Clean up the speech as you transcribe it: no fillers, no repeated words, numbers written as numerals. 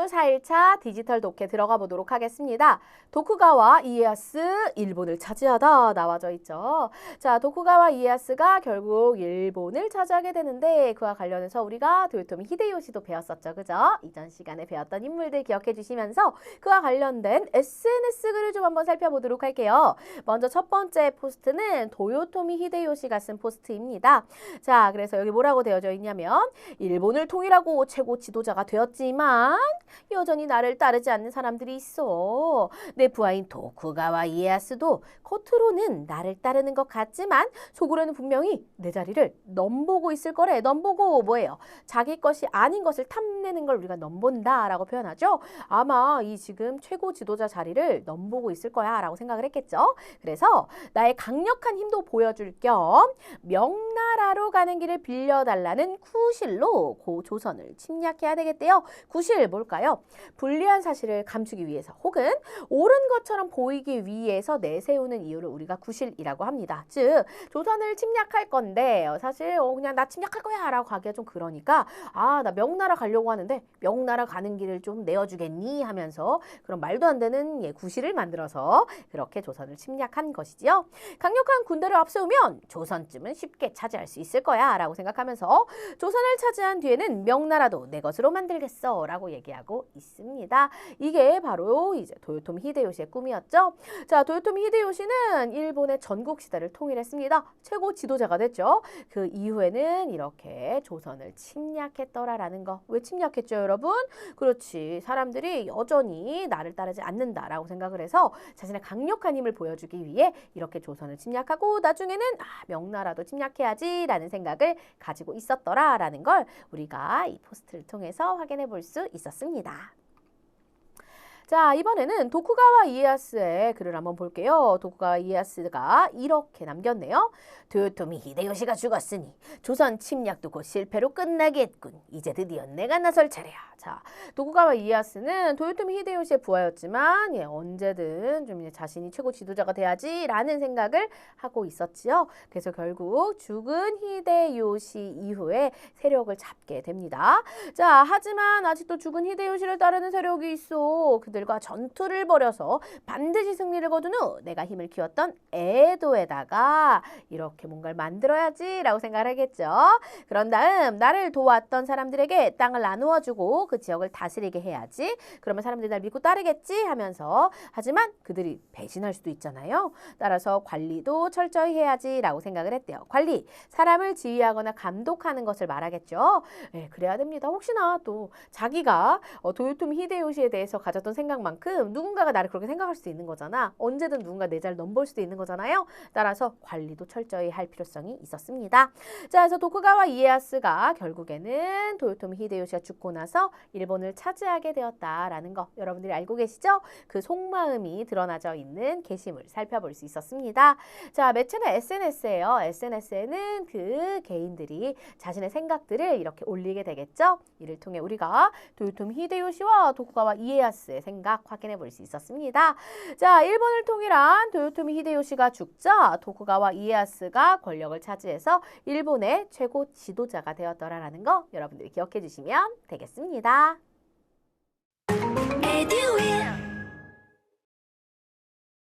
오늘 4일차 디지털 독해 들어가 보도록 하겠습니다. 도쿠가와 이에야스 일본을 차지하다 나와져 있죠. 자, 도쿠가와 이에야스가 결국 일본을 차지하게 되는데 그와 관련해서 우리가 도요토미 히데요시도 배웠었죠. 그죠? 이전 시간에 배웠던 인물들 기억해 주시면서 그와 관련된 SNS 글을 좀 한번 살펴보도록 할게요. 먼저 첫 번째 포스트는 도요토미 히데요시가 쓴 포스트입니다. 자, 그래서 여기 뭐라고 되어져 있냐면 일본을 통일하고 최고 지도자가 되었지만 여전히 나를 따르지 않는 사람들이 있어. 내 부하인 도쿠가와 이에야스도 겉으로는 나를 따르는 것 같지만 속으로는 분명히 내 자리를 넘보고 있을 거래. 넘보고 뭐예요? 자기 것이 아닌 것을 탐내는 걸 우리가 넘본다 라고 표현하죠. 아마 이 지금 최고 지도자 자리를 넘보고 있을 거야 라고 생각을 했겠죠. 그래서 나의 강력한 힘도 보여줄 겸 명나라로 가는 길을 빌려달라는 구실로 고 조선을 침략해야 되겠대요. 구실 뭘까요? 불리한 사실을 감추기 위해서 혹은 옳은 것처럼 보이기 위해서 내세우는 이유를 우리가 구실이라고 합니다. 즉 조선을 침략할 건데 사실 그냥 나 침략할 거야 라고 하기가 좀 그러니까 나 명나라 가려고 하는데 명나라 가는 길을 좀 내어주겠니 하면서 그런 말도 안 되는 구실을 만들어서 그렇게 조선을 침략한 것이지요. 강력한 군대를 앞세우면 조선쯤은 쉽게 차지할 수 있을 거야 라고 생각하면서 조선을 차지한 뒤에는 명나라도 내 것으로 만들겠어 라고 얘기하고 있습니다. 이게 바로 이제 도요토미 히데요시의 꿈이었죠. 자, 도요토미 히데요시는 일본의 전국 시대를 통일했습니다. 최고 지도자가 됐죠. 그 이후에는 이렇게 조선을 침략했더라라는 거. 왜 침략했죠, 여러분? 그렇지. 사람들이 여전히 나를 따르지 않는다라고 생각을 해서 자신의 강력한 힘을 보여주기 위해 이렇게 조선을 침략하고 나중에는 명나라도 침략해야지라는 생각을 가지고 있었더라라는 걸 우리가 이 포스트를 통해서 확인해 볼 수 있었습니다. 자, 이번에는 도쿠가와 이에야스의 글을 한번 볼게요. 도쿠가와 이에야스가 이렇게 남겼네요. 도요토미 히데요시가 죽었으니 조선 침략도 곧 실패로 끝나겠군. 이제 드디어 내가 나설 차례야. 자, 도쿠가와 이에야스는 도요토미 히데요시의 부하였지만 언제든 좀 이제 자신이 최고 지도자가 돼야지라는 생각을 하고 있었지요. 그래서 결국 죽은 히데요시 이후에 세력을 잡게 됩니다. 자, 하지만 아직도 죽은 히데요시를 따르는 세력이 있어. 그들과 전투를 벌여서 반드시 승리를 거둔 후 내가 힘을 키웠던 에도에다가 이렇게 뭔가를 만들어야지 라고 생각을 하겠죠. 그런 다음 나를 도왔던 사람들에게 땅을 나누어 주고 그 지역을 다스리게 해야지. 그러면 사람들이 날 믿고 따르겠지 하면서 하지만 그들이 배신할 수도 있잖아요. 따라서 관리도 철저히 해야지 라고 생각을 했대요. 관리, 사람을 지휘하거나 감독하는 것을 말하겠죠. 그래야 됩니다. 혹시나 또 자기가 도요토미 히데요시에 대해서 가졌던 생각만큼 누군가가 나를 그렇게 생각할 수도 있는 거잖아. 언제든 누군가 내 자리를 넘볼 수도 있는 거잖아요. 따라서 관리도 철저히 할 필요성이 있었습니다. 자, 그래서 도쿠가와 이에야스가 결국에는 도요토미 히데요시가 죽고 나서 일본을 차지하게 되었다라는 거 여러분들이 알고 계시죠? 그 속마음이 드러나져 있는 게시물 살펴볼 수 있었습니다. 자, 매체는 SNS예요. SNS에는 그 개인들이 자신의 생각들을 이렇게 올리게 되겠죠? 이를 통해 우리가 도요토미 히데요시와 도쿠가와 이에야스의 생각 확인해 볼 수 있었습니다. 자, 일본을 통일한 도요토미 히데요시가 죽자 도쿠가와 이에야스가 권력을 차지해서 일본의 최고 지도자가 되었더라라는 거 여러분들이 기억해 주시면 되겠습니다.